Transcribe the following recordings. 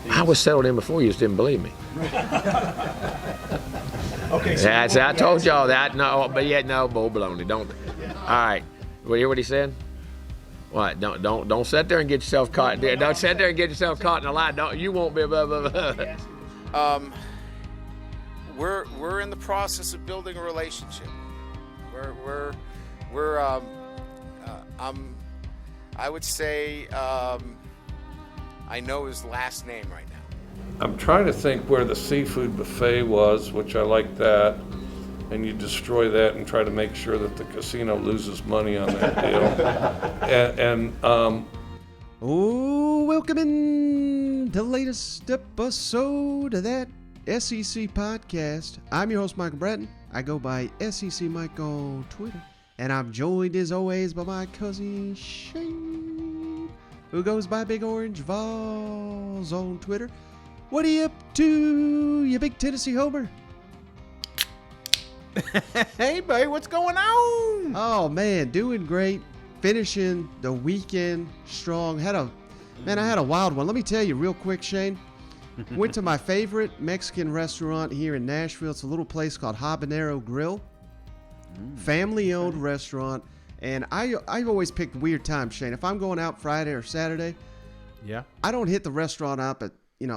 I was settled in before. You just didn't believe me. Okay. So I told y'all that. No, but yet no, bull baloney. Don't. All right. You hear what he said? What? Don't sit there and get yourself caught. Don't sit there and get yourself caught in a lie. Don't. You won't be. Blah, blah, blah. We're in the process of building a relationship. I would say I know his last name right now. I'm trying to think where the seafood buffet was, which I like that. And you destroy that and try to make sure that the casino loses money on that deal. Welcome in to the latest episode of that SEC podcast. I'm your host, Michael Bratton. I go by SEC Mike on Twitter. And I'm joined as always by my cousin Shane, who goes by Big Orange Vols on Twitter. What are you up to, you big Tennessee homer? Hey, buddy, what's going on? Oh, man, doing great. Finishing the weekend strong. I had a wild one. Let me tell you real quick, Shane. Went to my favorite Mexican restaurant here in Nashville. It's a little place called Habanero Grill. Family-owned restaurant. And I've always picked weird times, Shane. If I'm going out Friday or Saturday, I don't hit the restaurant up at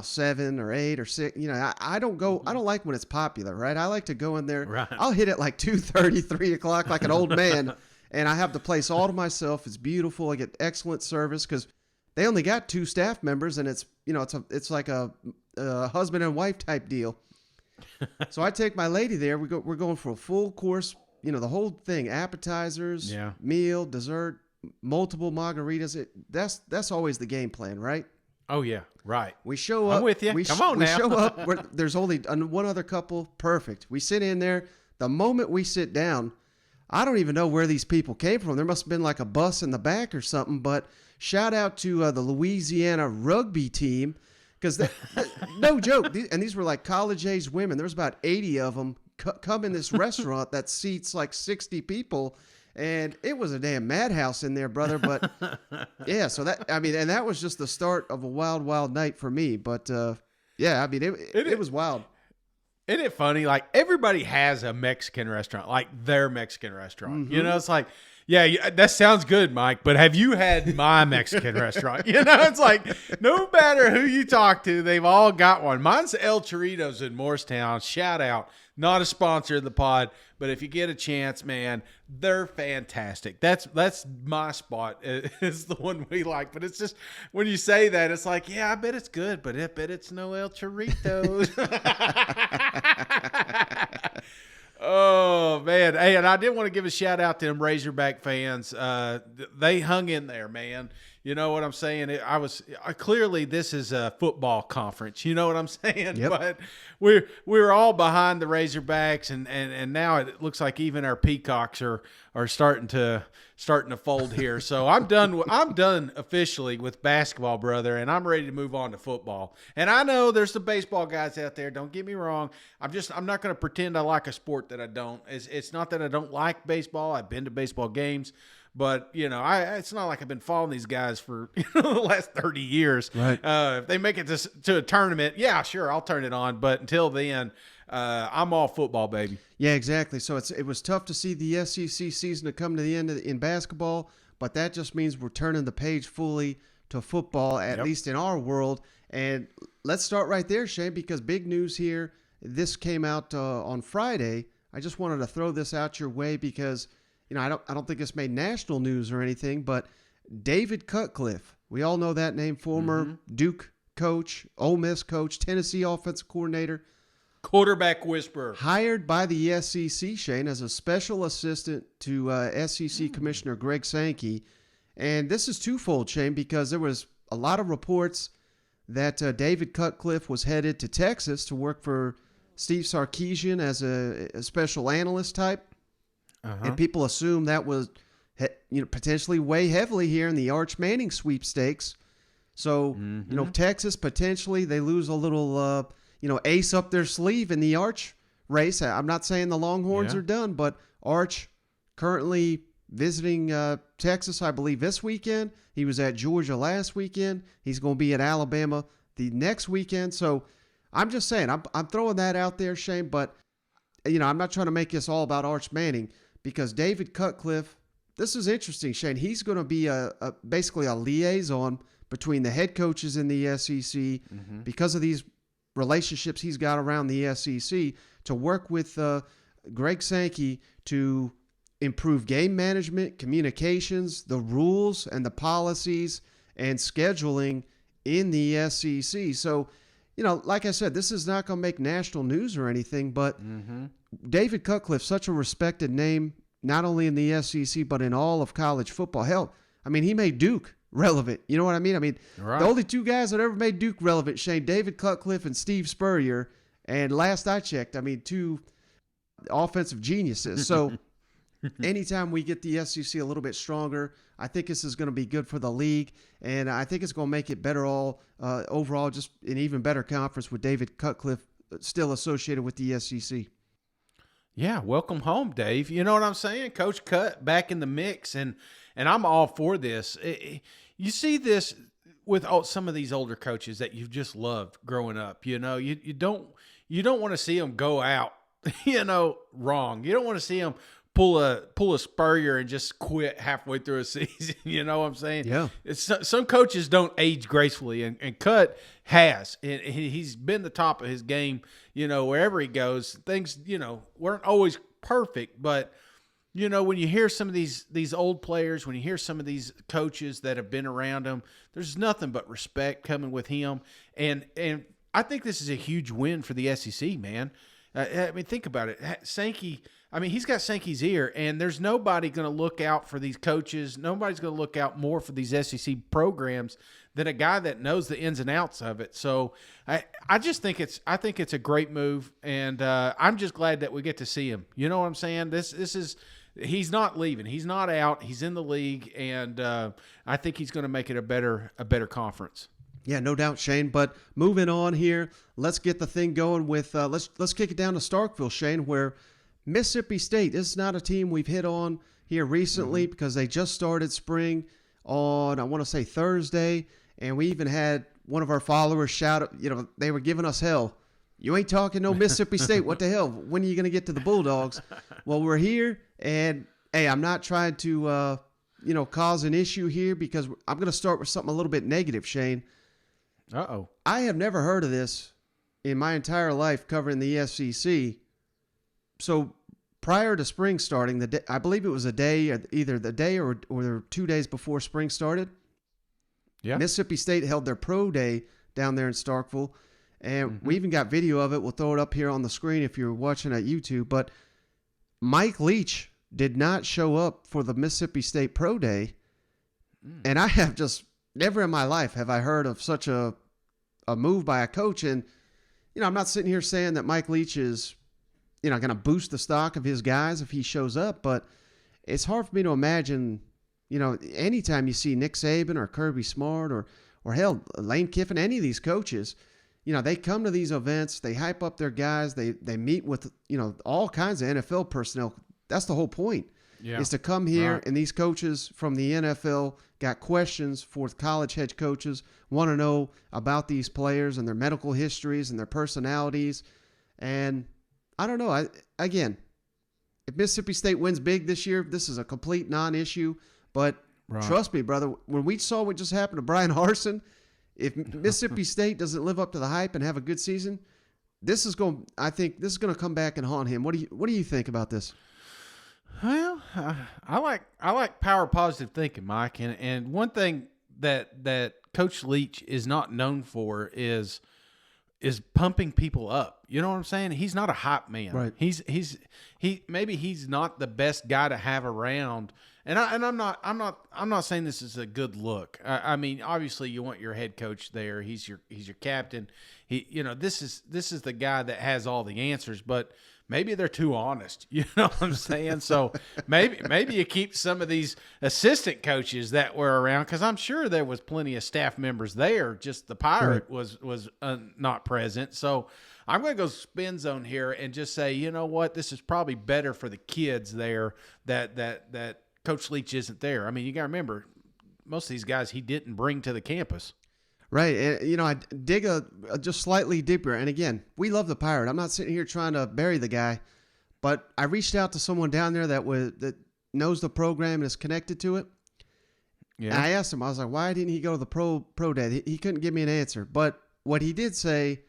7 or 8 or 6. I don't go. I don't like when it's popular, right? I like to go in there. Right. I'll hit it like 2:30, 3 o'clock, like an old man, and I have the place all to myself. It's beautiful. I get excellent service because they only got 2 staff members, and it's like a husband and wife type deal. So I take my lady there. We're going for a full course. The whole thing: appetizers, meal, dessert, multiple margaritas. That's always the game plan, right? Oh, yeah, right. We show up. I'm with you. Come on now. We show up. There's only one other couple. Perfect. We sit in there. The moment we sit down, I don't even know where these people came from. There must have been like a bus in the back or something. But shout out to the Louisiana rugby team because no joke. These were like college-age women. There was about 80 of them come in this restaurant that seats like 60 people. And it was a damn madhouse in there, brother. But yeah, so and that was just the start of a wild, wild night for me. But it was wild. Isn't it funny? Like everybody has a Mexican restaurant, like their Mexican restaurant. Mm-hmm. It's like, yeah, that sounds good, Mike. But have you had my Mexican restaurant? It's like no matter who you talk to, they've all got one. Mine's El Chorritos in Morristown. Shout out. Not a sponsor of the pod, but if you get a chance, man, they're fantastic. That's my spot. Is the one we like. But it's just when you say that, it's like, yeah, I bet it's good, but I bet it's no El Chorritos. Oh, man. Hey, and I did want to give a shout out to them Razorback fans. They hung in there, man. You know what I'm saying? Clearly this is a football conference. You know what I'm saying? Yep. But we're all behind the Razorbacks, and now it looks like even our Peacocks are starting to fold here. So I'm done officially with basketball, brother, and I'm ready to move on to football. And I know there's some baseball guys out there. Don't get me wrong. I'm not going to pretend I like a sport that I don't. It's not that I don't like baseball. I've been to baseball games. But, it's not like I've been following these guys for the last 30 years. Right. If they make it to a tournament, yeah, sure, I'll turn it on. But until then, I'm all football, baby. Yeah, exactly. So it was tough to see the SEC season to come to the end in basketball, but that just means we're turning the page fully to football, at least in our world. And let's start right there, Shane, because big news here. This came out on Friday. I just wanted to throw this out your way because – I don't think this made national news or anything, but David Cutcliffe, we all know that name, former Duke coach, Ole Miss coach, Tennessee offensive coordinator. Quarterback whisperer. Hired by the SEC, Shane, as a special assistant to SEC Commissioner Greg Sankey. And this is twofold, Shane, because there was a lot of reports that David Cutcliffe was headed to Texas to work for Steve Sarkisian as a special analyst type. And people assume that was, potentially weigh heavily here in the Arch Manning sweepstakes. So, Texas potentially they lose a little, ace up their sleeve in the Arch race. I'm not saying the Longhorns are done, but Arch currently visiting Texas, I believe, this weekend. He was at Georgia last weekend. He's going to be at Alabama the next weekend. So I'm just saying, I'm throwing that out there, Shane, but I'm not trying to make this all about Arch Manning, because David Cutcliffe, this is interesting, Shane. He's going to be basically a liaison between the head coaches in the SEC because of these relationships he's got around the SEC, to work with Greg Sankey to improve game management, communications, the rules and the policies and scheduling in the SEC. So, like I said, this is not going to make national news or anything, but David Cutcliffe, such a respected name, not only in the SEC, but in all of college football. Hell, I mean, he made Duke relevant. You know what I mean? Right. The only two guys that ever made Duke relevant, Shane, David Cutcliffe and Steve Spurrier. And last I checked, two offensive geniuses. So anytime we get the SEC a little bit stronger, I think this is going to be good for the league. And I think it's going to make it better overall, just an even better conference with David Cutcliffe still associated with the SEC. Yeah, welcome home, Dave. You know what I'm saying? Coach Cut back in the mix, and I'm all for this. You see this with some of these older coaches that you've just loved growing up. You don't want to see them go out, wrong. You don't want to see them pull a Spurrier and just quit halfway through a season. You know what I'm saying? Yeah. Some coaches don't age gracefully, and Cut has. And he's been the top of his game, wherever he goes. Things, weren't always perfect, but, when you hear some of these old players, when you hear some of these coaches that have been around him, there's nothing but respect coming with him. And I think this is a huge win for the SEC, man. Think about it. Sankey, he's got Sankey's ear, and there's nobody going to look out for these coaches. Nobody's going to look out more for these SEC programs than a guy that knows the ins and outs of it. So I think it's a great move, and I'm just glad that we get to see him. You know what I'm saying? He's not leaving. He's not out. He's in the league, and I think he's going to make it a better conference. Yeah, no doubt, Shane. But moving on here, let's get the thing going with let's kick it down to Starkville, Shane, where Mississippi State is not a team we've hit on here recently because they just started spring on, I want to say, Thursday, and we even had one of our followers shout, they were giving us hell. You ain't talking no Mississippi State. What the hell? When are you going to get to the Bulldogs? Well, we're here, and hey, I'm not trying to cause an issue here, because I'm going to start with something a little bit negative, Shane. Uh-oh. I have never heard of this in my entire life covering the SEC. So prior to spring starting, I believe it was either the day or 2 days before spring started. Yeah. Mississippi State held their pro day down there in Starkville, and we even got video of it. We'll throw it up here on the screen if you're watching at YouTube. But Mike Leach did not show up for the Mississippi State pro day, and I have just never in my life have I heard of such a move by a coach. And I'm not sitting here saying that Mike Leach is going to boost the stock of his guys if he shows up, but it's hard for me to imagine, anytime you see Nick Saban or Kirby Smart or hell, Lane Kiffin, any of these coaches, they come to these events, they hype up their guys, they meet with, all kinds of NFL personnel. That's the whole point, is to come here, right. And these coaches from the NFL got questions for college head coaches, want to know about these players and their medical histories and their personalities. And I don't know. Again, if Mississippi State wins big this year, this is a complete non-issue. But trust me, brother, when we saw what just happened to Brian Harsin, if Mississippi State doesn't live up to the hype and have a good season, I think this is going to come back and haunt him. What do you think about this? Well, I like power positive thinking, Mike, and one thing that Coach Leach is not known for is pumping people up. You know what I'm saying? He's not a hype man. Right. Maybe he's not the best guy to have around. And I'm not saying this is a good look. Obviously you want your head coach there. He's your captain. This is the guy that has all the answers, but maybe they're too honest. You know what I'm saying? So maybe you keep some of these assistant coaches that were around, because I'm sure there was plenty of staff members there. Just the Pirate was not present. So I'm going to go spin zone here and just say, you know what? This is probably better for the kids there that Coach Leach isn't there. You got to remember, most of these guys he didn't bring to the campus. Right. And, I dig just slightly deeper. And again, we love the Pirate. I'm not sitting here trying to bury the guy, but I reached out to someone down there that knows the program and is connected to it. Yeah. And I asked him, I was like, why didn't he go to the pro day? He couldn't give me an answer. But what he did say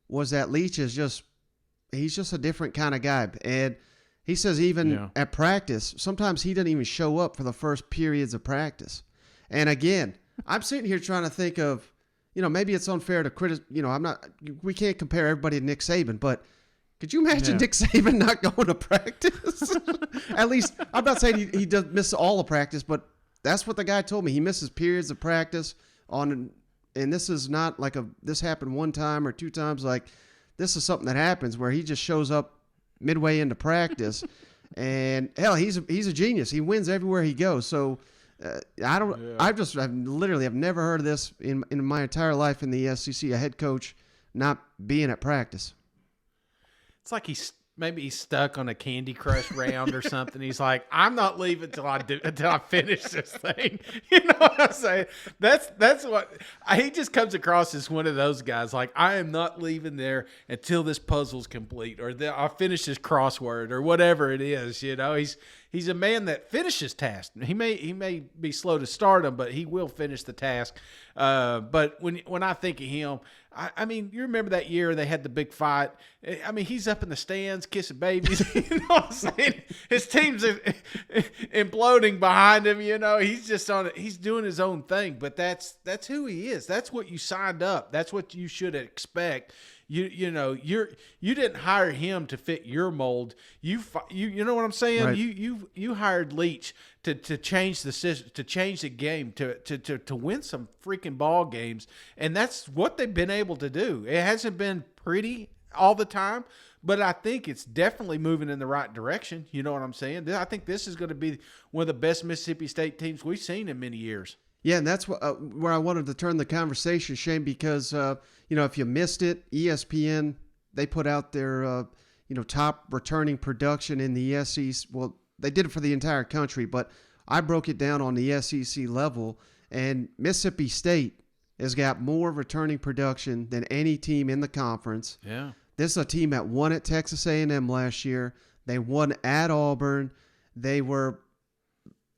was that Leach he's just a different kind of guy. And he says even at practice, sometimes he doesn't even show up for the first periods of practice. And again, I'm sitting here trying to think of, maybe it's unfair to criticize, we can't compare everybody to Nick Saban, but could you imagine Nick Saban not going to practice? At least, I'm not saying he does miss all the practice, but that's what the guy told me. He misses periods of practice and this is not like this happened one time or two times. Like, this is something that happens where he just shows up midway into practice and hell, he's a genius. He wins everywhere he goes. So, I've never heard of this in my entire life in the SEC, a head coach not being at practice. It's like maybe he's stuck on a Candy Crush round or something. He's like, I'm not leaving until I finish this thing. You know what I'm saying? That's what he just comes across as one of those guys. Like, I am not leaving there until this puzzle's complete, or I'll finish this crossword, or whatever it is. He's a man that finishes tasks. He may be slow to start them, but he will finish the task. But when I think of him, I mean, you remember that year they had the big fight? I mean, he's up in the stands kissing babies. You know what I'm saying? His team's imploding behind him. He's just he's doing his own thing. But that's who he is. That's what you signed up. That's what you should expect. You didn't hire him to fit your mold. You know what I'm saying? Right. You hired Leach to change the system, to change the game, to win some freaking ball games, and that's what they've been able to do. It hasn't been pretty all the time, but I think it's definitely moving in the right direction. You know what I'm saying? I think this is going to be one of the best Mississippi State teams we've seen in many years. Yeah, and that's where I wanted to turn the conversation, Shane, because, if you missed it, ESPN, they put out their, top returning production in the SEC. Well, they did it for the entire country, but I broke it down on the SEC level, and Mississippi State has got more returning production than any team in the conference. Yeah. This is a team that won at Texas A&M last year. They won at Auburn. They were...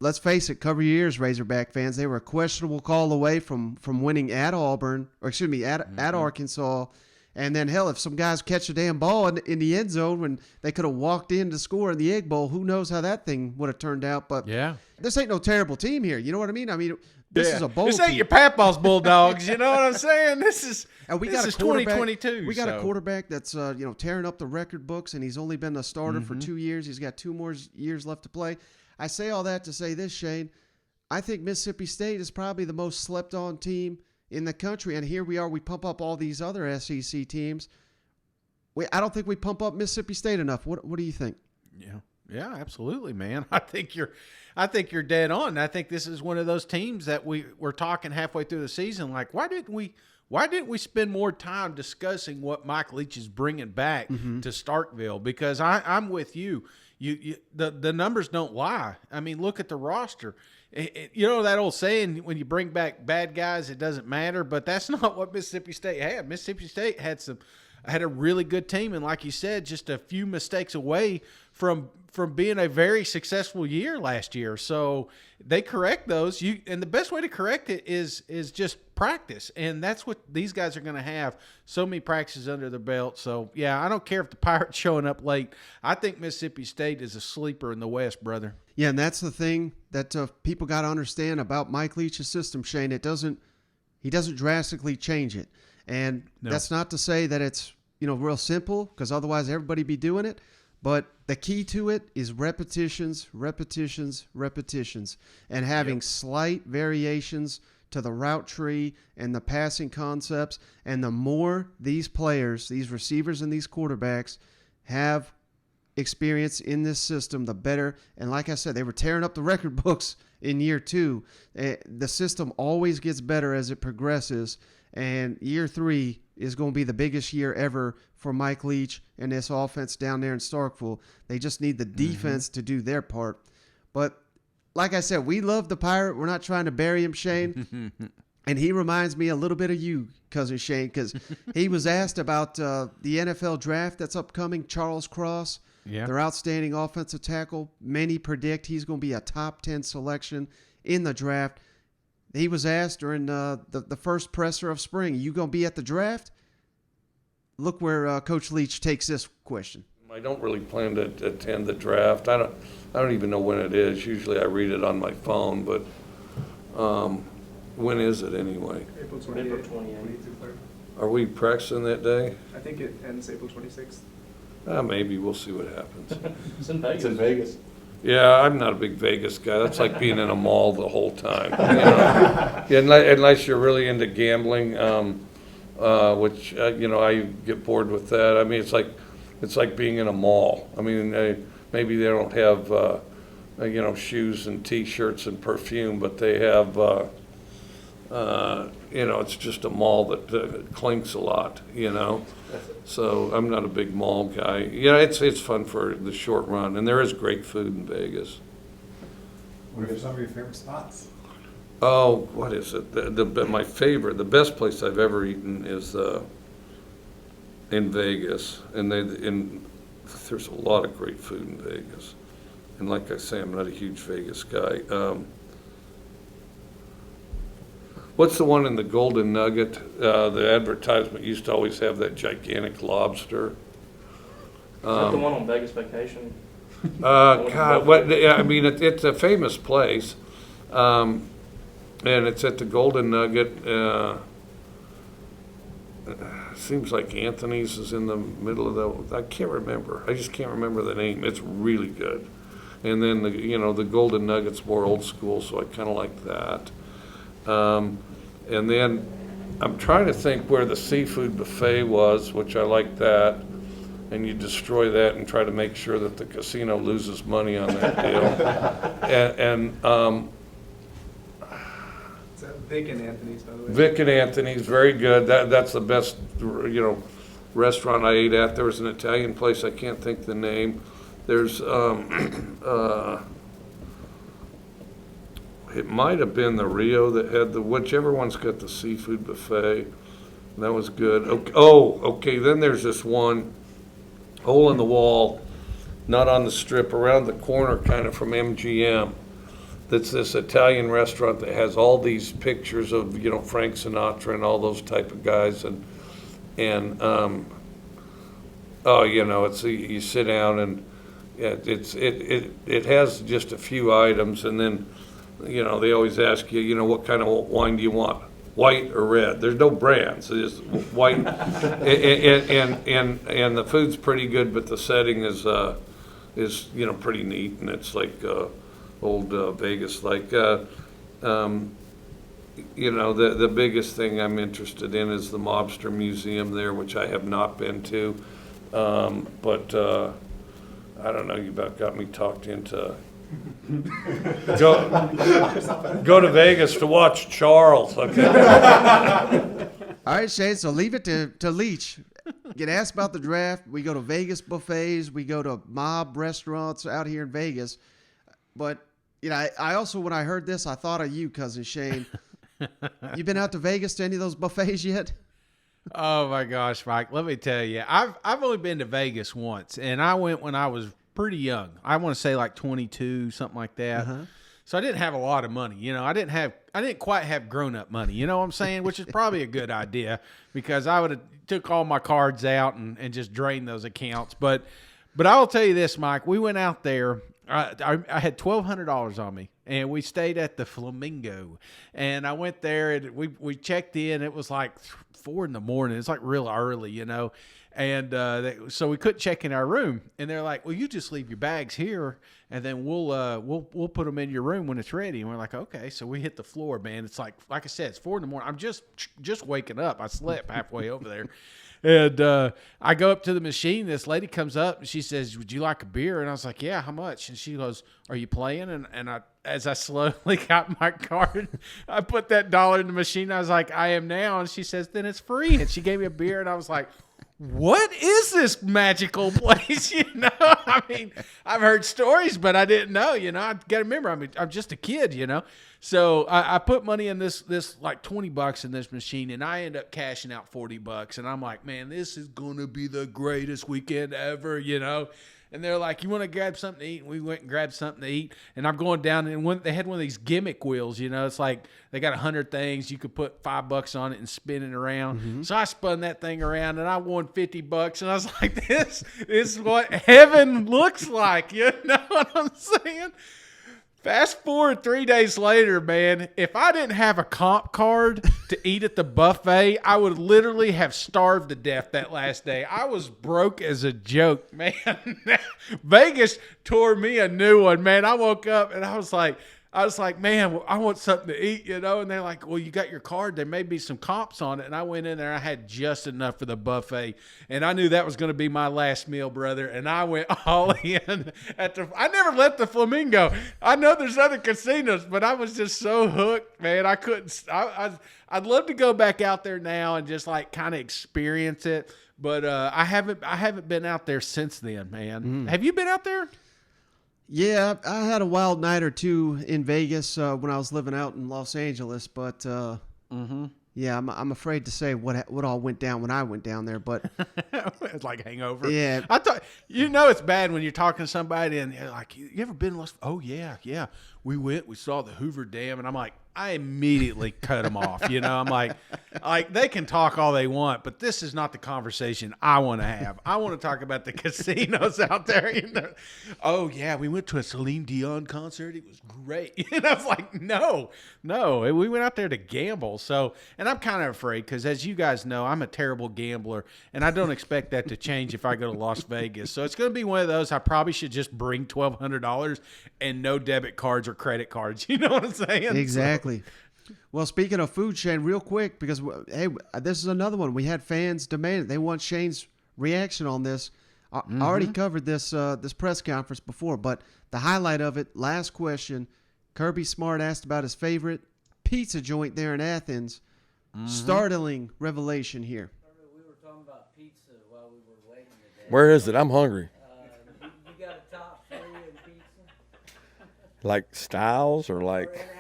Let's face it, cover your ears, Razorback fans. They were a questionable call away from winning at Auburn, at Arkansas. And then, hell, if some guys catch a damn ball in the end zone when they could have walked in to score in the Egg Bowl, who knows how that thing would have turned out. But this ain't no terrible team here. You know what I mean? This is a bowl This ain't team. your Papa's Bulldogs. You know what I'm saying? This is 2022. We got a quarterback that's tearing up the record books, and he's only been a starter for 2 years. He's got 2 more years left to play. I say all that to say this, Shane. I think Mississippi State is probably the most slept-on team in the country, and here we are. We pump up all these other SEC teams. I don't think we pump up Mississippi State enough. What do you think? Yeah, absolutely, man. I think you're dead on. I think this is one of those teams that we're talking halfway through the season. Like, why didn't we spend more time discussing what Mike Leach is bringing back to Starkville? Because I'm with you. The numbers don't lie. I mean, look at the roster. You know that old saying, when you bring back bad guys, it doesn't matter. But that's not what Mississippi State had. Mississippi State had a really good team, and like you said, just a few mistakes away from being a very successful year last year. So they correct those. And the best way to correct it is just practice, and that's what these guys are going to have. So many practices under their belt. So yeah, I don't care if the Pirates showing up late. I think Mississippi State is a sleeper in the West, brother. Yeah, and that's the thing that people got to understand about Mike Leach's system, Shane. He doesn't drastically change it, and that's not to say that it's real simple, because otherwise everybody be doing it. But the key to it is repetitions, and having slight variations to the route tree and the passing concepts. And the more these players, these receivers and these quarterbacks have experience in this system, the better. And like I said, they were tearing up the record books in year 2. The system always gets better as it progresses. And year 3 is going to be the biggest year ever for Mike Leach and this offense down there in Starkville. They just need the defense to do their part. But like I said, we love the Pirate. We're not trying to bury him, Shane. And he reminds me a little bit of you, Cousin Shane, because he was asked about the NFL draft that's upcoming, Charles Cross, their outstanding offensive tackle. Many predict he's going to be a top 10 selection in the draft. He was asked during the first presser of spring, you going to be at the draft? Look where Coach Leach takes this question. I don't really plan to attend the draft. I don't even know when it is. Usually I read it on my phone, but when is it anyway? April 28th. Are we practicing that day? I think it ends April 26th. Maybe. We'll see what happens. It's in Vegas. Yeah, I'm not a big Vegas guy. That's like being in a mall the whole time. You know? Unless you're really into gambling, which I get bored with that. I mean, it's like being in a mall. I mean, maybe they don't have shoes and T-shirts and perfume, but they have it's just a mall that clinks a lot. So I'm not a big mall guy. It's fun for the short run, and there is great food in Vegas. What are some of your favorite spots? Oh, what is it? My favorite, the best place I've ever eaten is in Vegas, and there's a lot of great food in Vegas. And like I say, I'm not a huge Vegas guy. What's the one in the Golden Nugget? The advertisement used to always have that gigantic lobster. Is that the one on Vegas Vacation? God, it's a famous place, and it's at the Golden Nugget. Seems like Anthony's is in the middle of I can't remember. I just can't remember the name. It's really good. And then the Golden Nugget's more old school, so I kind of like that. And then I'm trying to think where the seafood buffet was, which I like that. And you destroy that and try to make sure that the casino loses money on that deal. and It's Vic and Anthony's, by the way. Vic and Anthony's, very good. That's the best, restaurant I ate at. There was an Italian place, I can't think the name. There's, it might have been the Rio that had whichever one's got the seafood buffet. That was good. Okay, then there's this one, hole in the wall, not on the strip, around the corner kind of from MGM. That's this Italian restaurant that has all these pictures of, Frank Sinatra and all those type of guys. It's you sit down and it has just a few items, and then, they always ask you, what kind of wine do you want? White or red? There's no brands. It's just white, and the food's pretty good, but the setting is pretty neat, and it's like old Vegas. Like the biggest thing I'm interested in is the Mobster Museum there, which I have not been to, but I don't know. You about got me talked into. Go to Vegas to watch Charles. Okay. All right, Shane, so leave it to Leach. Get asked about the draft. We go to Vegas buffets. We go to mob restaurants out here in Vegas. But, I also, when I heard this, I thought of you, Cousin Shane. You been out to Vegas to any of those buffets yet? Oh, my gosh, Mike. Let me tell you. I've only been to Vegas once, and I went when I was pretty young. I want to say like 22, something like that. Uh-huh. So I didn't have a lot of money. I didn't quite have grown-up money, you know what I'm saying? Which is probably a good idea, because I would have took all my cards out and just drained those accounts. But I will tell you this, Mike. We went out there. I had $1,200 on me, and we stayed at the Flamingo. And I went there, and we checked in. It was like 4 in the morning. It's like real early, And so we couldn't check in our room, and they're like, "Well, you just leave your bags here, and then we'll put them in your room when it's ready." And we're like, "Okay." So we hit the floor, man. It's like I said, it's 4 in the morning. I'm just waking up. I slept halfway over there, and I go up to the machine. This lady comes up and she says, "Would you like a beer?" And I was like, "Yeah, how much?" And she goes, "Are you playing?" And as I slowly got my card, I put that dollar in the machine. I was like, "I am now." And she says, "Then it's free." And she gave me a beer, and I was like, what is this magical place? You know, I mean, I've heard stories, but I didn't know. You know, I got to remember, I'm just a kid. You know, so I put money in this like $20 in this machine, and I end up cashing out $40, and I'm like, man, this is gonna be the greatest weekend ever. You know. And they're like, you want to grab something to eat? And we went and grabbed something to eat. And I'm going down, and they had one of these gimmick wheels, you know. It's like they got 100 things. You could put $5 on it and spin it around. Mm-hmm. So I spun that thing around, and I won $50. And I was like, this is what heaven looks like. You know what I'm saying? Fast forward 3 days later, man, if I didn't have a comp card to eat at the buffet, I would literally have starved to death that last day. I was broke as a joke, man. Vegas tore me a new one, man. I woke up and I was like, man, I want something to eat, you know? And they're like, well, you got your card. There may be some comps on it. And I went in there. I had just enough for the buffet. And I knew that was going to be my last meal, brother. And I went all in. I never left the Flamingo. I know there's other casinos, but I was just so hooked, man. I couldn't. I'd love to go back out there now and just like kind of experience it. But I haven't been out there since then, man. Have you been out there? Yeah, I had a wild night or two in Vegas when I was living out in Los Angeles, but yeah, I'm afraid to say what all went down when I went down there, but it's like hangover. Yeah, I thought it's bad when you're talking to somebody and you're like, you ever been in Los? Oh yeah, we went, we saw the Hoover Dam, and I'm like, I immediately cut them off. You know, I'm like they can talk all they want, but this is not the conversation I want to have. I want to talk about the casinos out there. You know? Oh yeah, we went to a Celine Dion concert. It was great. And I was like, no, we went out there to gamble. So, and I'm kind of afraid because, as you guys know, I'm a terrible gambler, and I don't expect that to change if I go to Las Vegas. So it's going to be one of those. I probably should just bring $1,200 and no debit cards or credit cards. You know what I'm saying? Exactly. Well, speaking of food, Shane, real quick, because, hey, this is another one. We had fans demand it. They want Shane's reaction on this. I already covered this press conference before, but the highlight of it, last question, Kirby Smart asked about his favorite pizza joint there in Athens. Startling revelation here. We were talking about pizza while we were waiting today. Where is it? I'm hungry. You got a top 3 in pizza? Like styles or like...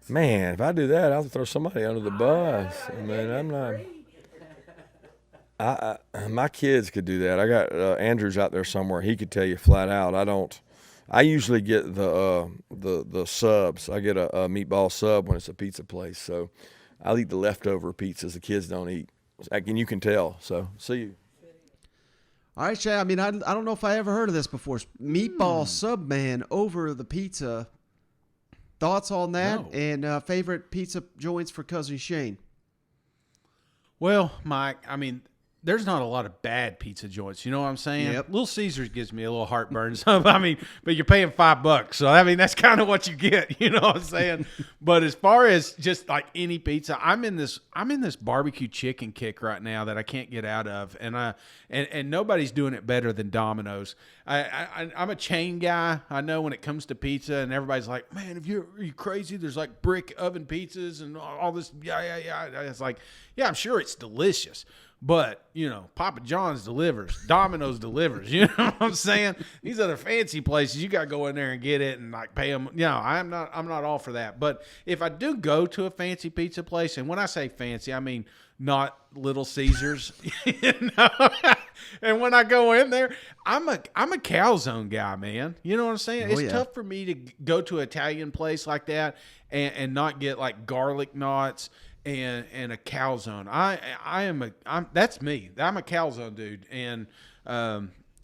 Man, if I do that, I'll throw somebody under the bus. I mean, I'm not. My kids could do that. I got Andrews out there somewhere. He could tell you flat out. I don't. I usually get the subs. I get a meatball sub when it's a pizza place. So I'll eat the leftover pizzas the kids don't eat. And you can tell. So see you. All right, Shay. I mean, I don't know if I ever heard of this before. Meatball sub man over the pizza. Thoughts on that? No. And favorite pizza joints for Cousin Shane? Well, Mike, I mean, there's not a lot of bad pizza joints. You know what I'm saying? Yep. Little Caesars gives me a little heartburn. So, I mean, but you're paying $5. So, I mean, that's kind of what you get. You know what I'm saying? But as far as just like any pizza, I'm in this barbecue chicken kick right now that I can't get out of. And nobody's doing it better than Domino's. I'm a chain guy. I know when it comes to pizza, and everybody's like, man, are you crazy? There's like brick oven pizzas and all this. Yeah. It's like, yeah, I'm sure it's delicious. But, you know, Papa John's delivers. Domino's delivers. You know what I'm saying? These other fancy places, you got to go in there and get it and, like, pay them. You know, I'm not all for that. But if I do go to a fancy pizza place, and when I say fancy, I mean not Little Caesars. You know? And when I go in there, I'm a calzone guy, man. You know what I'm saying? It's tough for me to go to an Italian place like that and not get, like, garlic knots and a calzone. That's me. I'm a calzone dude. And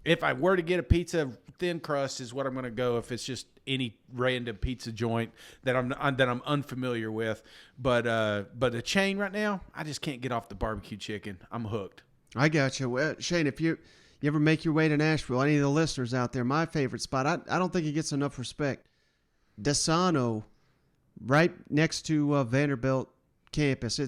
if I were to get a pizza, thin crust is what I'm going to go. If it's just any random pizza joint that I'm unfamiliar with, but a chain right now, I just can't get off the barbecue chicken. I'm hooked. I got you. Well, Shane, if you ever make your way to Nashville, any of the listeners out there, my favorite spot, I don't think it gets enough respect. Desano, right next to Vanderbilt campus.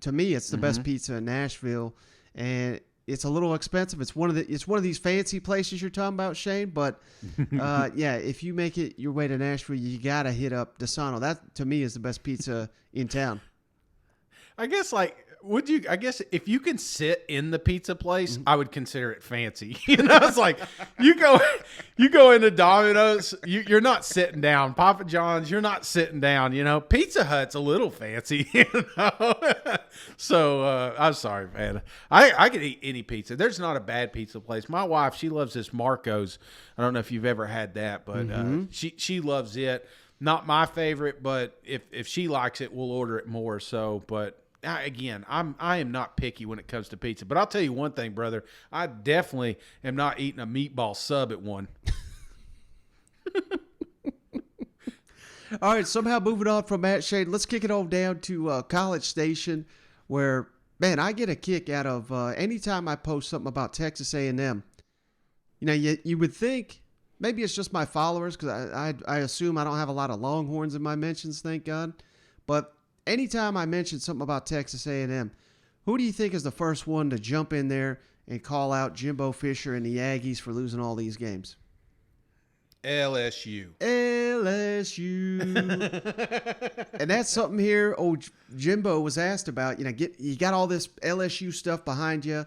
To me, it's the best pizza in Nashville, and it's a little expensive. It's one of these fancy places you're talking about, Shane. But yeah, if you make it your way to Nashville, you gotta hit up Desano. That to me is the best pizza in town. I guess like would you? I guess if you can sit in the pizza place, I would consider it fancy. It's like you go into Domino's, you're not sitting down. Papa John's, you're not sitting down. Pizza Hut's a little fancy. So I'm sorry, man. I could eat any pizza. There's not a bad pizza place. My wife, she loves this Marco's. I don't know if you've ever had that, but she loves it. Not my favorite, but if she likes it, we'll order it more. So, but again, I am not picky when it comes to pizza. But I'll tell you one thing, brother. I definitely am not eating a meatball sub at one. All right, somehow moving on from Matt Shane, let's kick it on down to College Station, where, man, I get a kick out of anytime I post something about Texas A&M. You would think maybe it's just my followers because I assume I don't have a lot of Longhorns in my mentions, thank God. But anytime I mention something about Texas A&M, who do you think is the first one to jump in there and call out Jimbo Fisher and the Aggies for losing all these games? LSU. And that's something here Jimbo was asked about. You got all this LSU stuff behind you.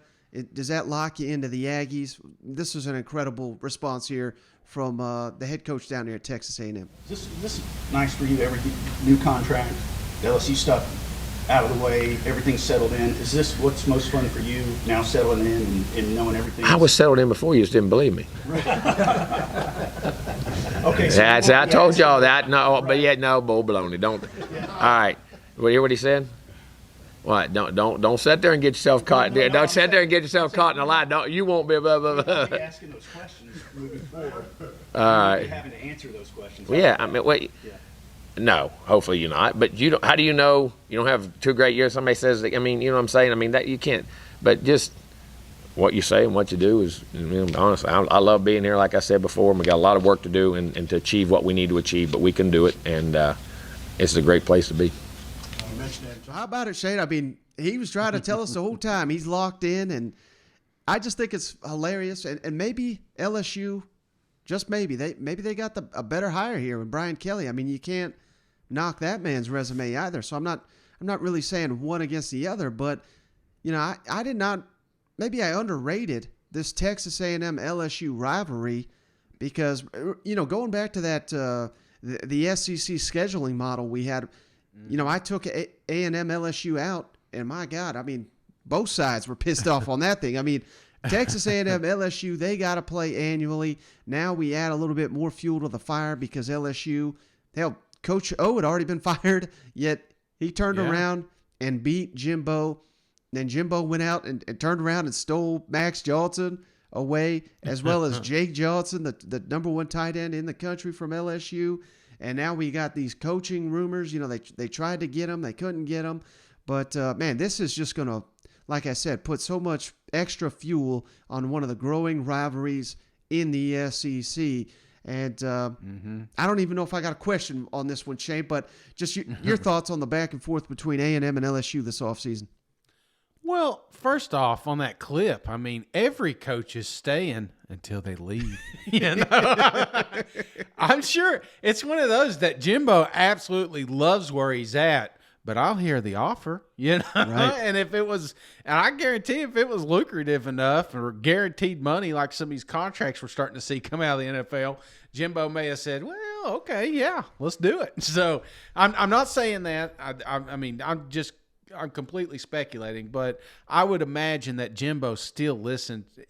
Does that lock you into the Aggies? This was an incredible response here from the head coach down there at Texas A&M. This is nice for you. Every new contract, the LSU stuff out of the way, everything's settled in. Is this what's most fun for you now, settling in and knowing everything? I was settled in before. You just didn't believe me. Okay. So I told y'all that. No, but yet no bull baloney. Don't. All right. You hear what he said? What? Don't sit there and get yourself caught. Don't sit there and get yourself caught in a lie. Don't. You won't be. Blah, blah, blah. You'll be asking those questions moving forward. All right. Having to answer those questions. Well, yeah. I mean, wait. Yeah. No, hopefully you're not. But you don't. How do you know you don't have 2 great years? Somebody says, you know what I'm saying? I mean, that you can't. But just what you say and what you do is, honestly, I love being here. Like I said before, we got a lot of work to do and to achieve what we need to achieve, but we can do it, and it's a great place to be. So how about it, Shane? I mean, he was trying to tell us the whole time he's locked in, and I just think it's hilarious. And maybe LSU, just maybe they got a better hire here with Brian Kelly. I mean, you can't knock that man's resume either. So I'm not really saying one against the other, but I did not. Maybe I underrated this Texas A&M LSU rivalry because going back to that the SEC scheduling model we had. I took A&M LSU out, and my God, I mean, both sides were pissed off on that thing. I mean, Texas A&M LSU, they got to play annually. Now we add a little bit more fuel to the fire because LSU, hell, Coach O had already been fired, yet he turned around and beat Jimbo. Then Jimbo went out and turned around and stole Max Johnson away, as well as Jake Johnson, the number 1 tight end in the country from LSU. And now we got these coaching rumors. They tried to get him. They couldn't get him. But, man, this is just going to, like I said, put so much extra fuel on one of the growing rivalries in the SEC. And I don't even know if I got a question on this one, Shane, but just your thoughts on the back and forth between A&M and LSU this offseason. Well, first off, on that clip, I mean, every coach is staying until they leave. I'm sure it's one of those that Jimbo absolutely loves where he's at, but I'll hear the offer, Right. And I guarantee if it was lucrative enough or guaranteed money like some of these contracts we're starting to see come out of the NFL, Jimbo may have said, well, okay, yeah, let's do it. So I'm not saying that. I mean, I'm completely speculating, but I would imagine that Jimbo still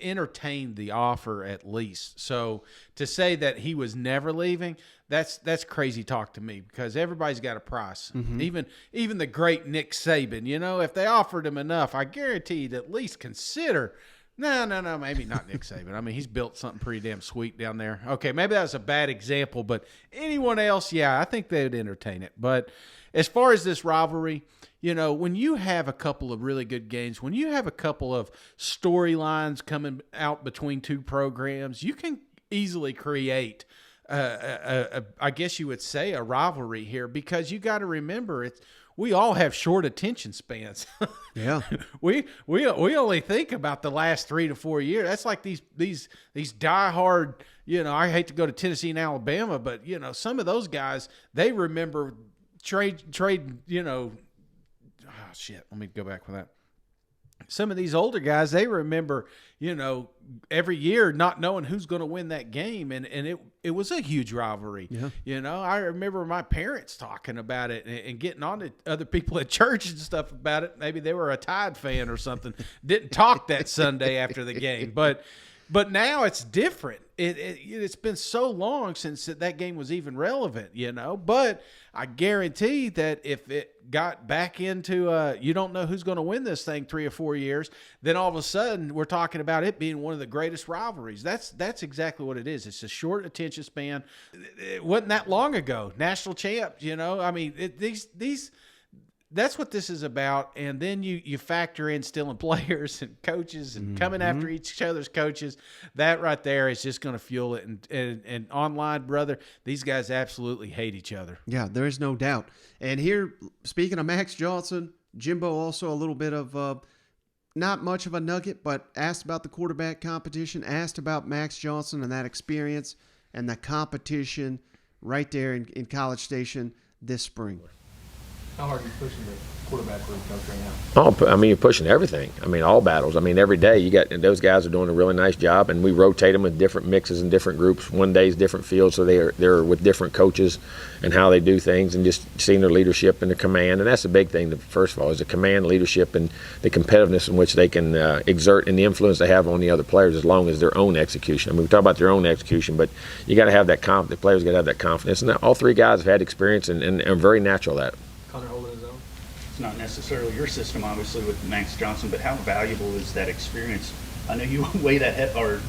entertained the offer at least. So to say that he was never leaving, that's crazy talk to me because everybody's got a price. Mm-hmm. Even the great Nick Saban, if they offered him enough, I guarantee he'd at least consider. No, maybe not Nick Saban. I mean, he's built something pretty damn sweet down there. Okay, maybe that was a bad example, but anyone else, yeah, I think they would entertain it. But as far as this rivalry, when you have a couple of really good games, when you have a couple of storylines coming out between 2 programs, you can easily create, I guess you would say, a rivalry here because you got to remember we all have short attention spans. Yeah, we only think about the last 3 to 4 years. That's like these diehard. I hate to go to Tennessee and Alabama, but some of those guys they remember trade. Shit, let me go back with that. some of these older guys, they remember, every year not knowing who's going to win that game. And it was a huge rivalry. Yeah. I remember my parents talking about it and getting on to other people at church and stuff about it. Maybe they were a Tide fan or something. Didn't talk that Sunday after the game. But now it's different. It's been so long since that game was even relevant, But I guarantee that if it got back into you don't know who's going to win this thing 3 or 4 years, then all of a sudden we're talking about it being one of the greatest rivalries. That's exactly what it is. It's a short attention span. It wasn't that long ago. National champs, I mean, these. That's what this is about. And then you factor in stealing players and coaches and coming after each other's coaches. That right there is just going to fuel it. And online, brother, these guys absolutely hate each other. Yeah, there is no doubt. And here, speaking of Max Johnson, Jimbo also a little bit of not much of a nugget, but asked about the quarterback competition, asked about Max Johnson and that experience and the competition right there in College Station this spring. How hard are you pushing the quarterback group coach right now? Oh, I mean, you're pushing everything. I mean, all battles. I mean, every day those guys are doing a really nice job, and we rotate them with different mixes and different groups. One day is different fields, so they're with different coaches and how they do things, and just seeing their leadership and their command. And that's the big thing. First of all, is the command, leadership, and the competitiveness in which they can exert and the influence they have on the other players, as long as their own execution. I mean, we talk about their own execution, but you got to have that confidence. The players got to have that confidence, and all three guys have had experience and are very natural at it. Connor holding his own. It's not necessarily your system, obviously, with Max Johnson, but how valuable is that experience? I know you weigh that or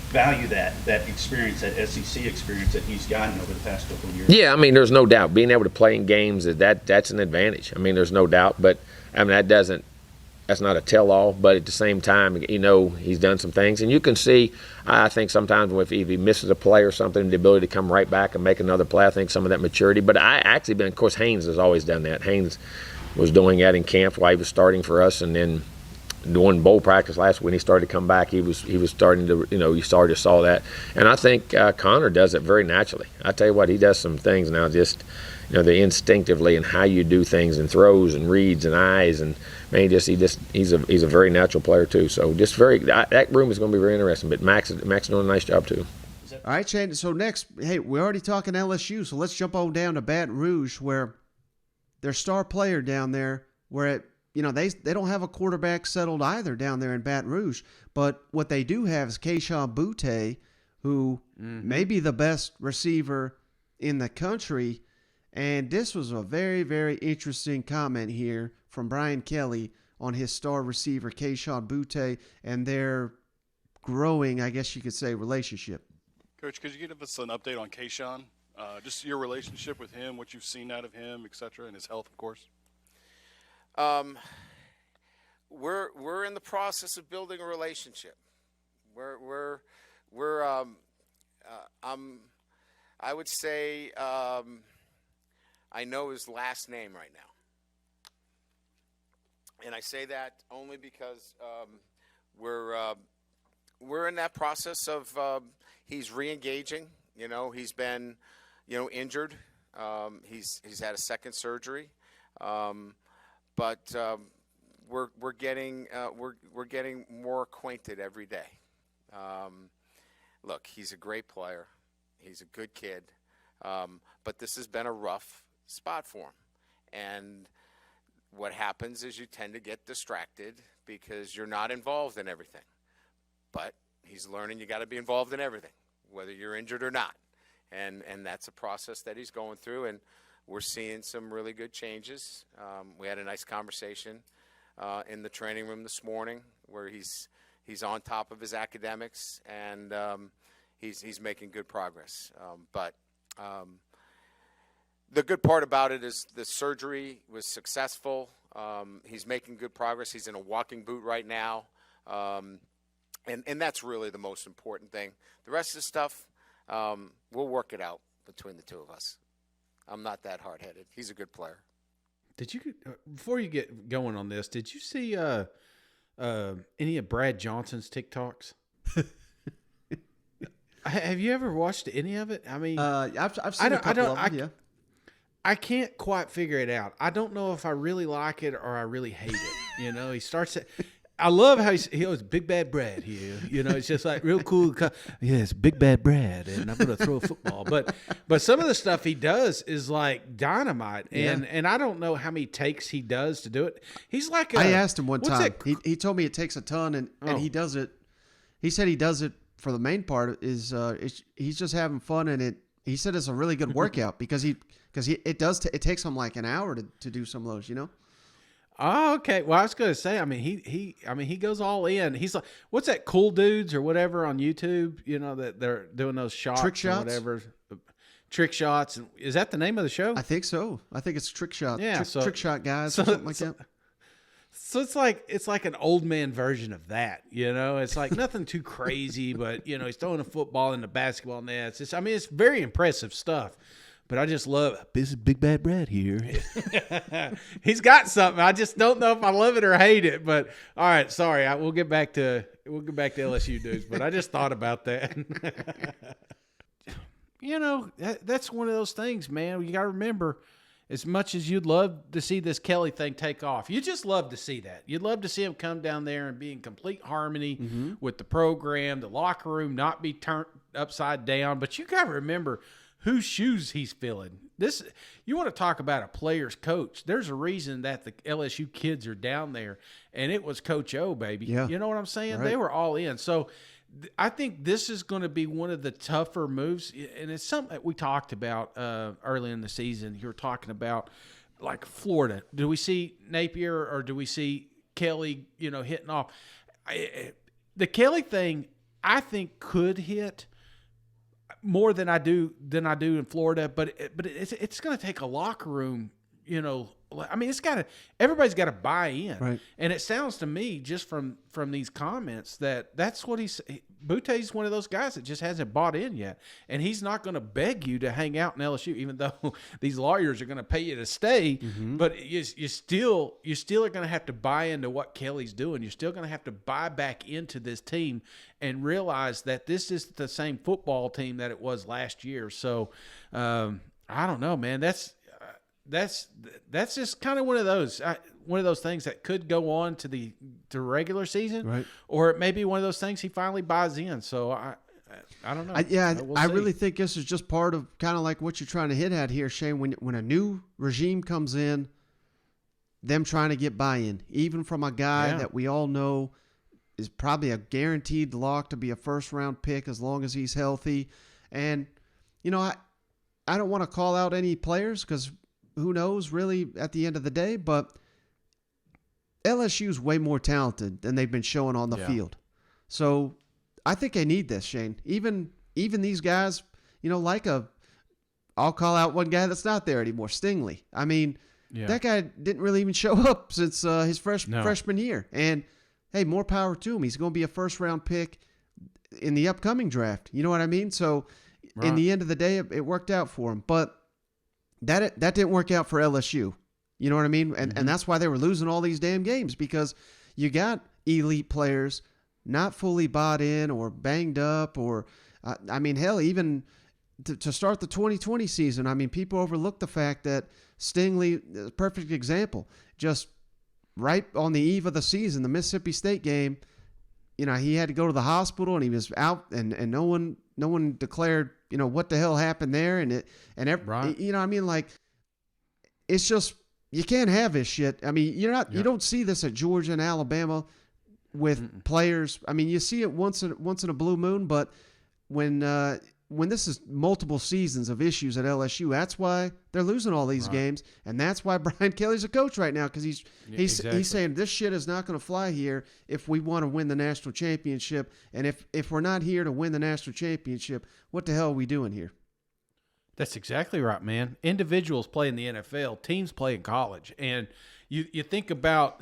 value that experience, that SEC experience that he's gotten over the past couple of years. Yeah, I mean, there's no doubt. Being able to play in games, that's an advantage. I mean, there's no doubt. But, I mean, that's not a tell-all. But at the same time, he's done some things. And you can see, I think sometimes if he misses a play or something, the ability to come right back and make another play, I think some of that maturity. But of course, Haynes has always done that. Haynes was doing that in camp while he was starting for us, and then doing bowl practice last week when he started to come back, he was starting to, you saw that. And I think Connor does it very naturally. I tell you what, he does some things now just, the instinctively and how you do things and throws and reads and eyes, and man, he's a very natural player too. So just that room is going to be very interesting. But Max is doing a nice job too. All right, Shane. So next, hey, we're already talking LSU, so let's jump on down to Baton Rouge, where their star player down there, where they don't have a quarterback settled either down there in Baton Rouge. But what they do have is Kayshon Boutte, who may be the best receiver in the country. And this was a very, very interesting comment here from Brian Kelly on his star receiver, Kayshon Boutte, and their growing, I guess you could say, relationship. Coach, could you give us an update on Kayshon? Just your relationship with him, what you've seen out of him, et cetera, and his health, of course. We're in the process of building a relationship. I would say I know his last name right now, and I say that only because we're in that process of he's re-engaging. He's been injured. He's had a second surgery, but we're getting more acquainted every day. Look, he's a great player. He's a good kid, but this has been a rough spot for him. And what happens is you tend to get distracted because you're not involved in everything. But he's learning you got to be involved in everything, whether you're injured or not. And that's a process that he's going through, and we're seeing some really good changes. We had a nice conversation in the training room this morning where he's on top of his academics, and he's making good progress. But the good part about it is the surgery was successful. He's making good progress. He's in a walking boot right now. And that's really the most important thing. The rest of the stuff, we'll work it out between the two of us. I'm not that hard-headed. He's a good player. Did you, before you get going on this, did you see any of Brad Johnson's TikToks? Have you ever watched any of it? I mean, I've seen a couple of them, yeah. I can't quite figure it out. I don't know if I really like it or I really hate it. He starts it. I love how he goes, Big Bad Brad here. You know, it's just like real cool. Yeah, it's Big Bad Brad, and I'm going to throw a football. But some of the stuff he does is like dynamite, and I don't know how many takes he does to do it. He's like I asked him one time. He told me it takes a ton, and he does it. He said he does it for the main part is he's just having fun, and he said it's a really good workout because it takes him like an hour to do some of those, you know. Oh, okay. Well, I was going to say, I mean, he goes all in. He's like, what's that, Cool Dudes or whatever on YouTube? You know, that they're doing those shots, trick shots, or whatever, trick shots. And is that the name of the show? I think so. I think it's Trick Shot. Yeah, trick shot guys or something like that. So it's like an old man version of that. You know, it's like nothing too crazy, but you know, he's throwing a football in the basketball nets. It's very impressive stuff. But I just love this is Big Bad Brad here. He's got something. I just don't know if I love it or hate it. But all right, sorry. We'll get back to LSU dudes. But I just thought about that. You know, that's one of those things, man. You got to remember, as much as you'd love to see this Kelly thing take off, you just love to see that. You'd love to see him come down there and be in complete harmony with the program, the locker room, not be turned upside down. But you got to remember whose shoes he's filling. You want to talk about a player's coach. There's a reason that the LSU kids are down there, and it was Coach O, baby. Yeah. You know what I'm saying? Right. They were all in. So I think this is going to be one of the tougher moves, and it's something that we talked about early in the season. You were talking about, like, Florida. Do we see Napier or do we see Kelly, you know, hitting off? The Kelly thing, I think, could hit more than I do in Florida, but it's going to take a locker room, you know. I mean, everybody's got to buy in, right? And it sounds to me just from these comments that's what Boutte's one of those guys that just hasn't bought in yet, and he's not going to beg you to hang out in LSU, even though these lawyers are going to pay you to stay. But you still are going to have to buy into what Kelly's doing. You're still going to have to buy back into this team and realize that this is the same football team that it was last year. So I don't know, man. That's just kind of one of those things that could go on to the regular season, right? Or it may be one of those things he finally buys in. So I don't know. I really think this is just part of kind of like what you're trying to hit at here, Shane. When a new regime comes in, them trying to get buy-in, even from a guy that we all know is probably a guaranteed lock to be a first-round pick as long as he's healthy. And you know, I don't want to call out any players because who knows really at the end of the day, but LSU's way more talented than they've been showing on the field. So I think they need this, Shane. Even these guys, you know, I'll call out one guy that's not there anymore, Stingley. I mean, that guy didn't really even show up since his freshman year. And hey, more power to him. He's going to be a first-round pick in the upcoming draft. You know what I mean? So in the end of the day, it worked out for him. But that didn't work out for LSU. You know what I mean? And that's why they were losing all these damn games, because you got elite players not fully bought in or banged up or, I mean, hell, even to start the 2020 season, I mean, people overlook the fact that Stingley, a perfect example, just right on the eve of the season, the Mississippi State game, you know, he had to go to the hospital and he was out and no one declared, you know, what the hell happened there. You know, I mean, like, it's just, you can't have this shit. I mean, you don't see this at Georgia and Alabama with players. I mean, you see it once in a blue moon, but when this is multiple seasons of issues at LSU, that's why they're losing all these games, and that's why Brian Kelly's a coach right now, because he's saying this shit is not going to fly here if we want to win the national championship, and if we're not here to win the national championship, what the hell are we doing here? That's exactly right, man. Individuals play in the NFL, teams play in college, and you think about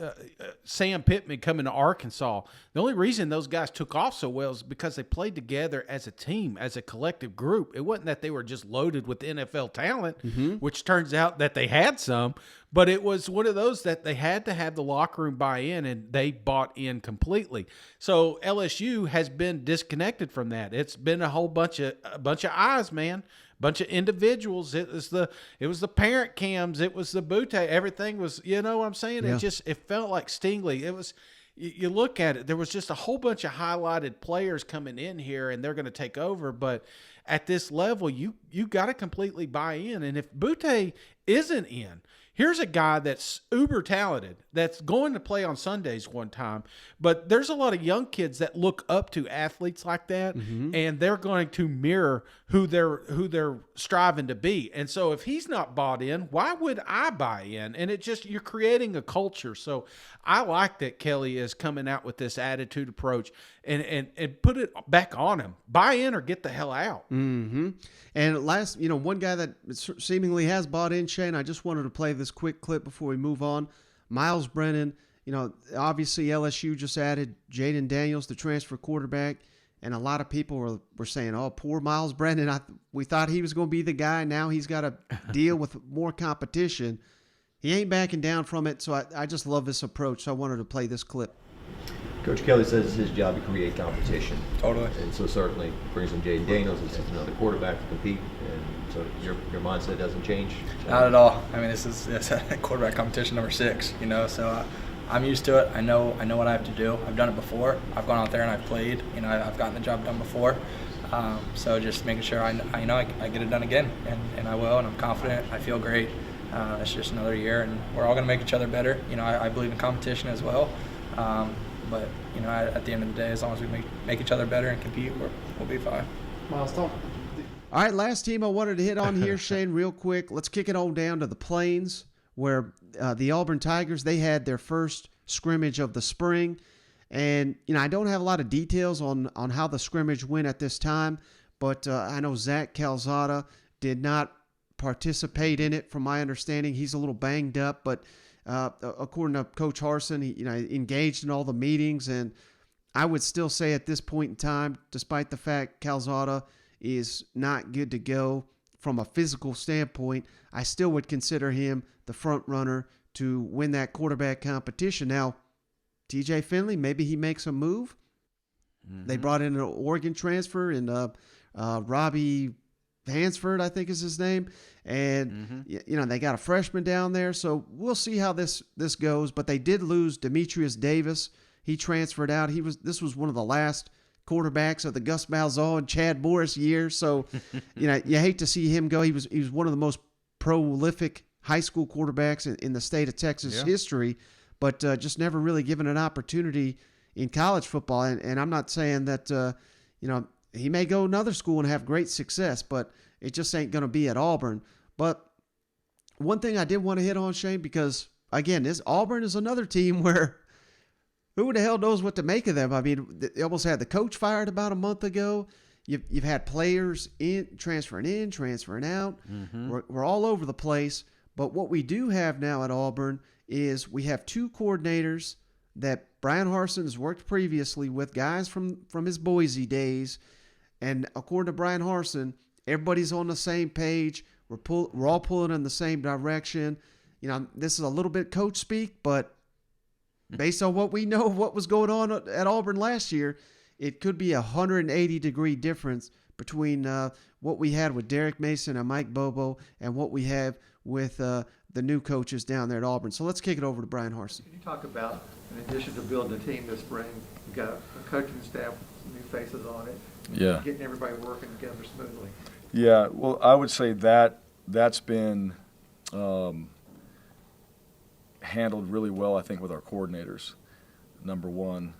Sam Pittman coming to Arkansas. The only reason those guys took off so well is because they played together as a team, as a collective group. It wasn't that they were just loaded with NFL talent, which turns out that they had some, but it was one of those that they had to have the locker room buy in, and they bought in completely. So LSU has been disconnected from that. It's been a whole bunch of eyes, man. Bunch of individuals. It was the parent cams. It was the Boutte. Everything was, you know what I'm saying? Yeah. It felt like Stingley. you look at it, there was just a whole bunch of highlighted players coming in here, and they're going to take over. But at this level, you got to completely buy in. And if Boutte isn't in, here's a guy that's uber talented, that's going to play on Sundays one time. But there's a lot of young kids that look up to athletes like that, and they're going to mirror who they're striving to be. And so if he's not bought in, why would I buy in? And you're creating a culture. So I like that Kelly is coming out with this attitude approach and put it back on him. Buy in or get the hell out. Mm-hmm. And last, one guy that seemingly has bought in, Shane, I just wanted to play this quick clip before we move on. Miles Brennan, obviously LSU just added Jaden Daniels, the transfer quarterback, and a lot of people were saying, oh, poor Miles Brennan. We thought he was going to be the guy. Now he's got to deal with more competition. He ain't backing down from it, so I just love this approach. So I wanted to play this clip. Coach Kelly says it's his job to create competition. Totally. And so certainly brings in Jaden Daniels as another quarterback to compete. And so your mindset doesn't change? Not at all. I mean, it's quarterback competition number 6, so I'm used to it. I know what I have to do. I've done it before. I've gone out there and I've played. I've gotten the job done before. So just making sure I get it done again, and I will, and I'm confident. I feel great. It's just another year, and we're all going to make each other better. I believe in competition as well. But at the end of the day, as long as we make each other better and compete, we'll be fine. Miles, talk. All right, last team I wanted to hit on here, Shane, real quick. Let's kick it on down to the Plains, where the Auburn Tigers, they had their first scrimmage of the spring. And, I don't have a lot of details on how the scrimmage went at this time, but I know Zach Calzada did not participate in it, from my understanding. He's a little banged up, but according to Coach Harsin, he engaged in all the meetings, and I would still say at this point in time, despite the fact Calzada is not good to go from a physical standpoint, I still would consider him the front runner to win that quarterback competition. Now, TJ Finley, maybe he makes a move. Mm-hmm. They brought in an Oregon transfer, and Robbie Hansford, I think is his name. And, they got a freshman down there. So we'll see how this goes. But they did lose Demetrius Davis. He transferred out. This was one of the last quarterbacks of the Gus Malzahn and Chad Morris years. So, you hate to see him go. He was one of the most prolific high school quarterbacks in the state of Texas history, but just never really given an opportunity in college football. And I'm not saying that, he may go another school and have great success, but it just ain't going to be at Auburn. But one thing I did want to hit on, Shane, because, again, Auburn is another team where who the hell knows what to make of them? I mean, they almost had the coach fired about a month ago. You've had players transferring out. Mm-hmm. We're all over the place. But what we do have now at Auburn is we have 2 coordinators that Brian Harsin has worked previously with, guys from his Boise days. And according to Brian Harsin, everybody's on the same page. We're all pulling in the same direction. This is a little bit coach speak, but based on what we know of what was going on at Auburn last year, it could be 180-degree difference between what we had with Derek Mason and Mike Bobo and what we have with the new coaches down there at Auburn. So let's kick it over to Brian Harsin. Can you talk about, in addition to building a team this spring, you've got a coaching staff with new faces on it, getting everybody working together smoothly? Yeah, well, I would say that's been handled really well, I think, with our coordinators. Number one,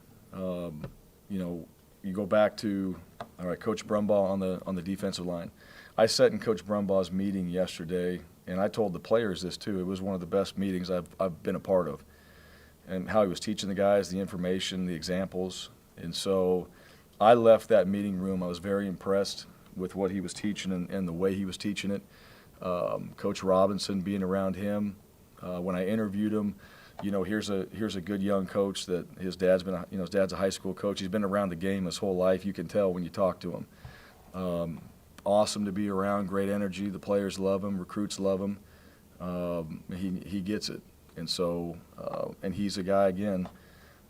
you go back to, all right, Coach Brumbaugh on the defensive line. I sat in Coach Brumbaugh's meeting yesterday, and I told the players this too. It was one of the best meetings I've been a part of, and how he was teaching the guys, the information, the examples. And so I left that meeting room. I was very impressed with what he was teaching and the way he was teaching it. Coach Robinson, being around him, when I interviewed him, here's a good young coach that his dad's a high school coach. He's been around the game his whole life. You can tell when you talk to him. Awesome to be around, great energy. The players love him, recruits love him. He gets it. And so, and he's a guy, again,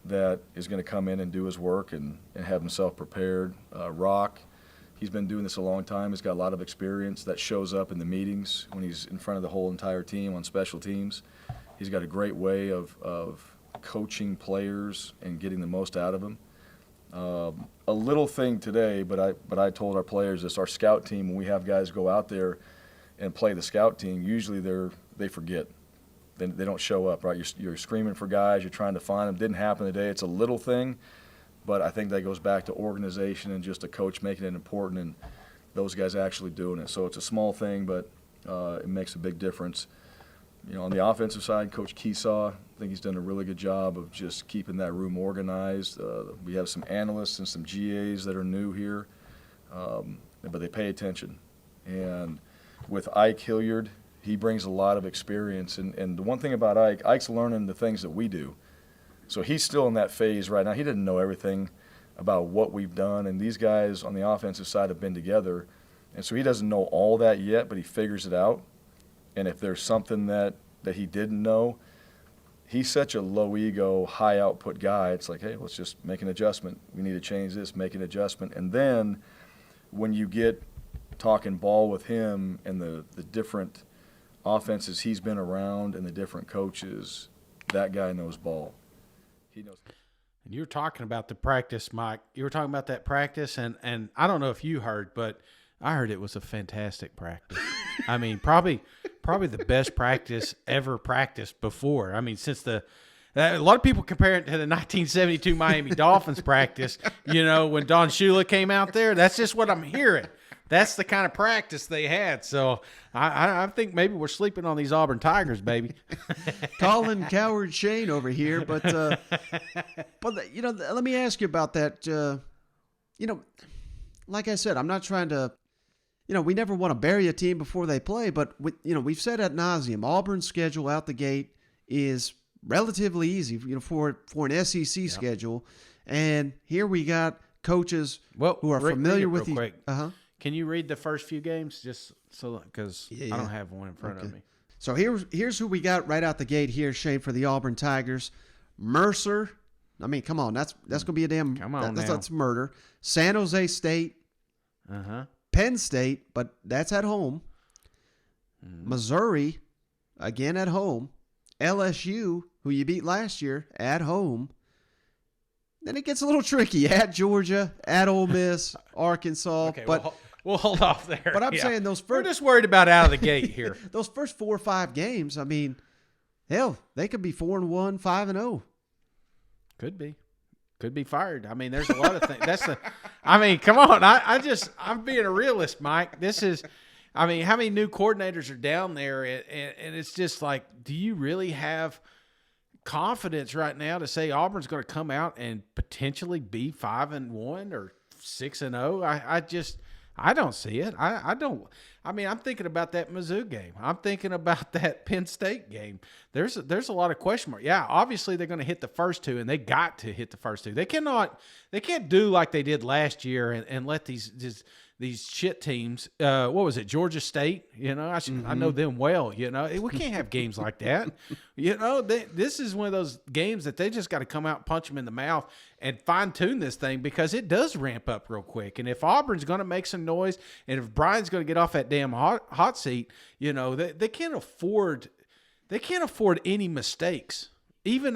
that is going to come in and do his work and have himself prepared. Rock, he's been doing this a long time. He's got a lot of experience that shows up in the meetings when he's in front of the whole entire team on special teams. He's got a great way of coaching players and getting the most out of them. A little thing today, but I told our players this: our scout team, when we have guys go out there and play the scout team, usually they forget. They don't show up, right? You're screaming for guys, you're trying to find them. Didn't happen today. It's a little thing, but I think that goes back to organization and just a coach making it important and those guys actually doing it. So it's a small thing, but it makes a big difference. You know, on the offensive side, Coach Kayshon, I think he's done a really good job of just keeping that room organized. We have some analysts and some GAs that are new here, but they pay attention. And with Ike Hilliard, he brings a lot of experience. And the one thing about Ike's learning the things that we do. So he's still in that phase right now. He didn't know everything about what we've done, and these guys on the offensive side have been together. And so he doesn't know all that yet, but he figures it out. And if there's something that he didn't know, he's such a low ego, high output guy. It's like, hey, let's just make an adjustment. We need to change this, make an adjustment. And then when you get talking ball with him and the different offenses he's been around and the different coaches, that guy knows ball. He knows. And you were talking about the practice, Mike. You were talking about that practice, and I don't know if you heard, but I heard it was a fantastic practice. I mean, probably the best practice ever practiced before. I mean, since a lot of people compare it to the 1972 Miami Dolphins practice, you know, when Don Shula came out there. That's just what I'm hearing. That's the kind of practice they had. So I think maybe we're sleeping on these Auburn Tigers, baby. Calling coward Shane over here, but you know, let me ask you about that. You know, like I said, I'm not trying to. You know, we never want to bury a team before they play, but you know, we've said ad nauseum, Auburn's schedule out the gate is relatively easy, you know, for an SEC schedule, and here we got coaches who are familiar with these. Can you read the first few games, just so because I don't have one in front of me. So here's who we got right out the gate here, Shane, for the Auburn Tigers. Mercer. I mean, come on, that's gonna be a damn. Come on, that's murder. San Jose State. Penn State, but that's at home. Missouri, again at home. LSU, who you beat last year, at home. Then it gets a little tricky. At Georgia, at Ole Miss, Arkansas. Okay, but we'll hold off there. But I'm saying those first. We're just worried about out of the gate here. Those first 4 or 5 games, I mean, hell, they could be 4-1, 5-0. Could be fired. I mean, there's a lot of things. I mean, come on. I'm being a realist, Mike. I mean, how many new coordinators are down there? And it's just like, do you really have confidence right now to say Auburn's going to come out and potentially be 5-1 or 6-0? I don't see it. I don't. I mean, I'm thinking about that Mizzou game. I'm thinking about that Penn State game. There's a lot of question marks. Yeah, obviously they're going to hit the first 2, and they got to hit the first 2. They can't do like they did last year and let these shit teams. What was it, Georgia State? You know, I know them well. You know, we can't have games like that. You know, this is one of those games that they just got to come out and punch them in the mouth and fine tune this thing, because it does ramp up real quick. And if Auburn's going to make some noise, and if Brian's going to get off that damn hot seat, you know, they can't afford any mistakes, even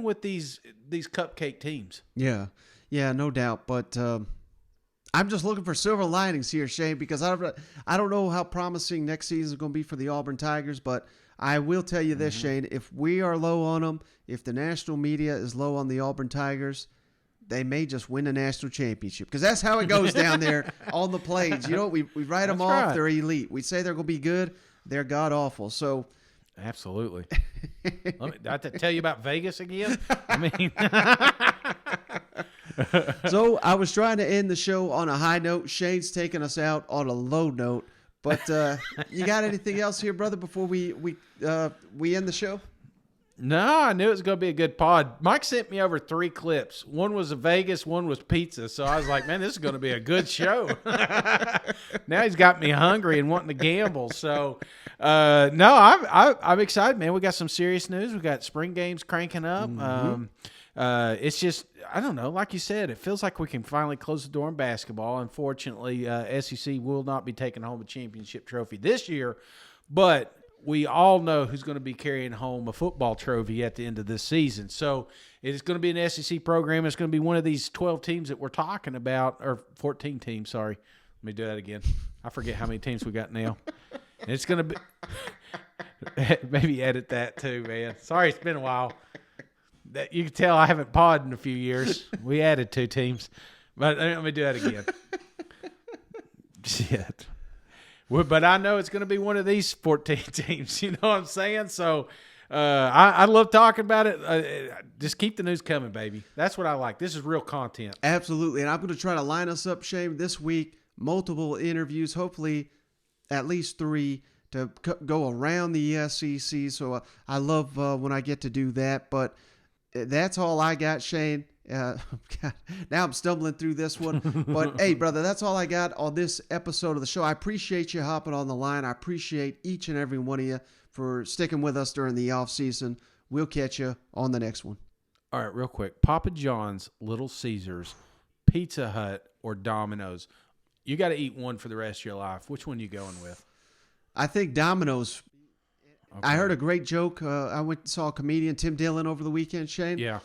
with these cupcake teams. Yeah, no doubt. But I'm just looking for silver linings here, Shane, because I don't know how promising next season is going to be for the Auburn Tigers, but I will tell you this, Shane, if we are low on them, if the national media is low on the Auburn Tigers, they may just win the national championship, because that's how it goes down there on the plains. You know, we write them off. Right. They're elite. We say they're going to be good. They're god-awful. So, absolutely. Let me I have to tell you about Vegas again? I mean... So I was trying to end the show on a high note. Shane's taking us out on a low note. But you got anything else here, brother, before we end the show? No, I knew it was going to be a good pod. Mike sent me over 3 clips. One was a Vegas, one was pizza. So I was like, man, this is going to be a good show. Now he's got me hungry and wanting to gamble. So, no, I'm excited, man. We got some serious news. We got spring games cranking up. It's just, I don't know, like you said, it feels like we can finally close the door on basketball. Unfortunately, SEC will not be taking home a championship trophy this year, but we all know who's going to be carrying home a football trophy at the end of this season. So it's going to be an SEC program. It's going to be one of these 12 teams that we're talking about, or 14 teams, sorry. Let me do that again. I forget how many teams we got now. And it's going to be – maybe edit that too, man. Sorry, it's been a while. That you can tell I haven't podded in a few years. We added 2 teams. But let me do that again. Shit. Well, but I know it's going to be one of these 14 teams. You know what I'm saying? So I love talking about it. Just keep the news coming, baby. That's what I like. This is real content. Absolutely. And I'm going to try to line us up, Shane, this week. Multiple interviews, hopefully at least 3 to go around the SEC. So I love when I get to do that. But that's all I got, Shane. God, now I'm stumbling through this one. But, hey, brother, that's all I got on this episode of the show. I appreciate you hopping on the line. I appreciate each and every one of you for sticking with us during the off season. We'll catch you on the next one. All right, real quick. Papa John's, Little Caesars, Pizza Hut, or Domino's. You got to eat one for the rest of your life. Which one you going with? I think Domino's. Okay. I heard a great joke. I went and saw a comedian, Tim Dillon, over the weekend, Shane. Yeah.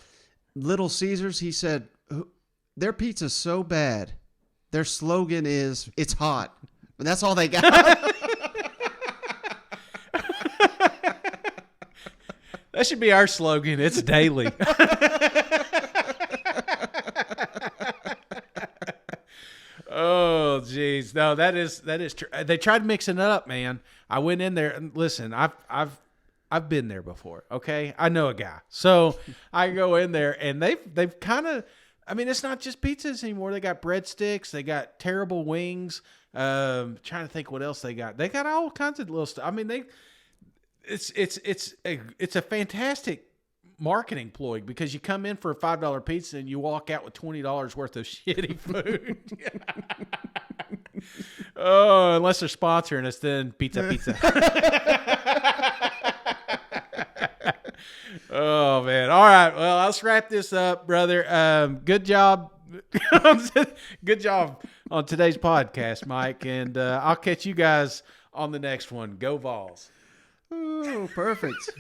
Little Caesars, he said, their pizza's so bad, their slogan is, it's hot. And that's all they got. That should be our slogan. It's daily. Oh, geez. No, that is true. They tried mixing it up, man. I went in there and listen, I've been there before, okay? I know a guy. So I go in there, and they've kind of – I mean, it's not just pizzas anymore. They got breadsticks. They got terrible wings. Trying to think what else they got. They got all kinds of little stuff. I mean, it's a fantastic marketing ploy because you come in for a $5 pizza and you walk out with $20 worth of shitty food. Oh, unless they're sponsoring us, then pizza. Oh, man. All right. Well, let's wrap this up, brother. Good job. Good job on today's podcast, Mike. And I'll catch you guys on the next one. Go Vols. Oh, perfect.